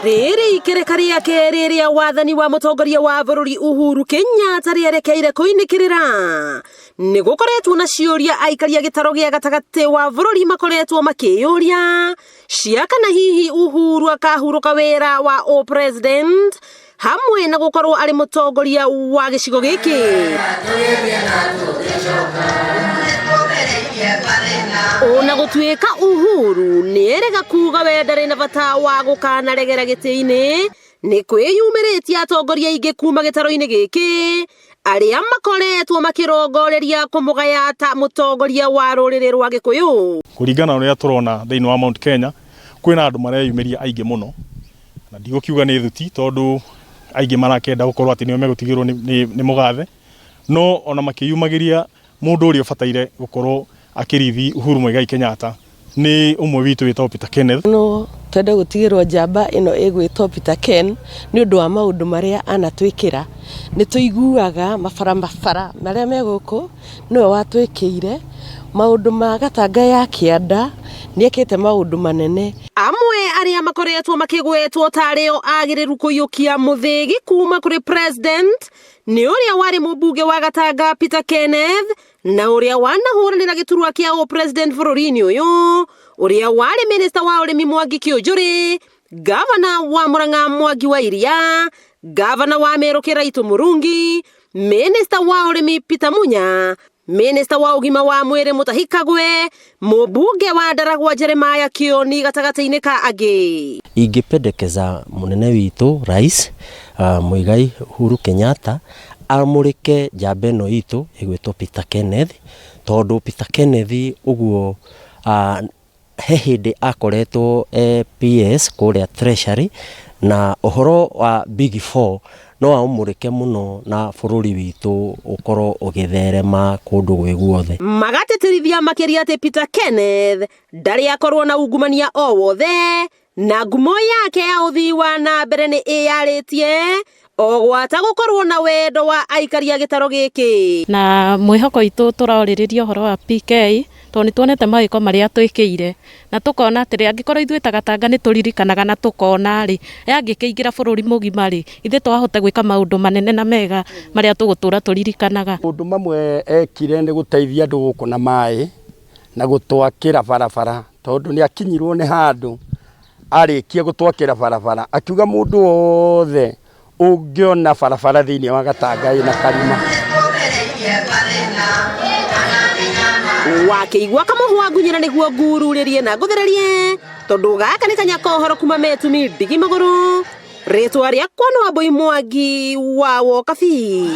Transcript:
Riri ikereka ria keri ria wathani wa mutongoria wa bururi Uhuru Kenyatta rierekeire kuinikirira ni gukoretwo na ciuria aikaria gitaro gia gatagati wa bururi makoretwo makiyuria cia kana hihi Uhuru akahuruka wira wa o president hamwe na gukorwo ari mutongoria wa gicigo giki. Ona gutuika Uhuru nierega kuga we ndari na bata wa gukana regera giti-ini ni kwiyumiritie atongoria ingi kuma gitaro-ini giki aria makoretwo makirongoreria kumugaya ta mutongoria wa ruriri rwa Gikuyu. Kuringana na uria turona thiini wa Mt.Kenya kwina andu mareyumiria aingi muno na ndigukiuga ni thuti tondu aingi marakenda gukorwo ati nio megutigirwo ni mugathe no ona makiyumagiria mundu uri bataire gukorwo akirithi Uhuru Muigai Kenyatta ni umwe witu witwa Peter Kenneth. No twende gutigirwo njamba ino igwitwo Peter Ken ni undu wa maundu maria anatwikira ni tuiguaga mabara maria meguku niwe watwikire maundu ma gatanga ya kianda niekete maundu manene. Amwe aria makoretwo makigwetwo tario agiriru kuyukia muthigi kuma kuri president ni uria wari mubunge wa gatanga Peter Kenneth na uria wanahuranira giturwa kia o president bururi-ini uyu uria wari minister wa urimi Mwangi Kiunjuri, governor wa Murang'a Mwangi wa Iria, governor wa Meru Kiraitu Murungi, minister wa urimi Peter Munya, minister wa ugima wa mwiri Mutahi Kagwe, mubunge wa Ndaragwa Jeremiah Kioni gatagati-ini ka angi. Ingipendekeza munene witu rais Muigai Uhuru Kenyatta amurike njamba ino itu igwitwo Peter Kenneth tondu Peter Kenneth uguo he hindi akoretwo PS kuria treasury na uhoro wa Big Four no amurike muno na bururi witu ukorwo ugitherema kundu gwi guothe. Magateterithia makiria ati Peter Kenneth ndari akorwo na ungumania o wothe na ngumo yake ya uthii wa na mbere ni iyaritie o gwata gukorwo na wendo wa aikaria gitaro giki. Na mwihoko itu turoririria uhoro wa PK toni tuonete mawiko maria twikire na tukona atiri angikorwo ithuĩ ta Gatanga ni turirikanaga na tukona ri yangikiingira bururi mugima ri ithe twahota gwika maundu manene na mega maria tugutura turirikanaga. Undu mamwe ekire ni guteithia andu guku na mai na gutwakira barabara tondu ni akinyirwo ni handu arikia gutwakira barabara akiuga mundu wothe ungiona barabara thiini wa Gatanga ina karima wakiigua kamuhwa ngunyira niguo ngururirie na nguthererie tondu gaka ni kanya kohoro kuma metumi ndigi maguru ritwa riakwa no Aboi Mwangi wa Wokabi.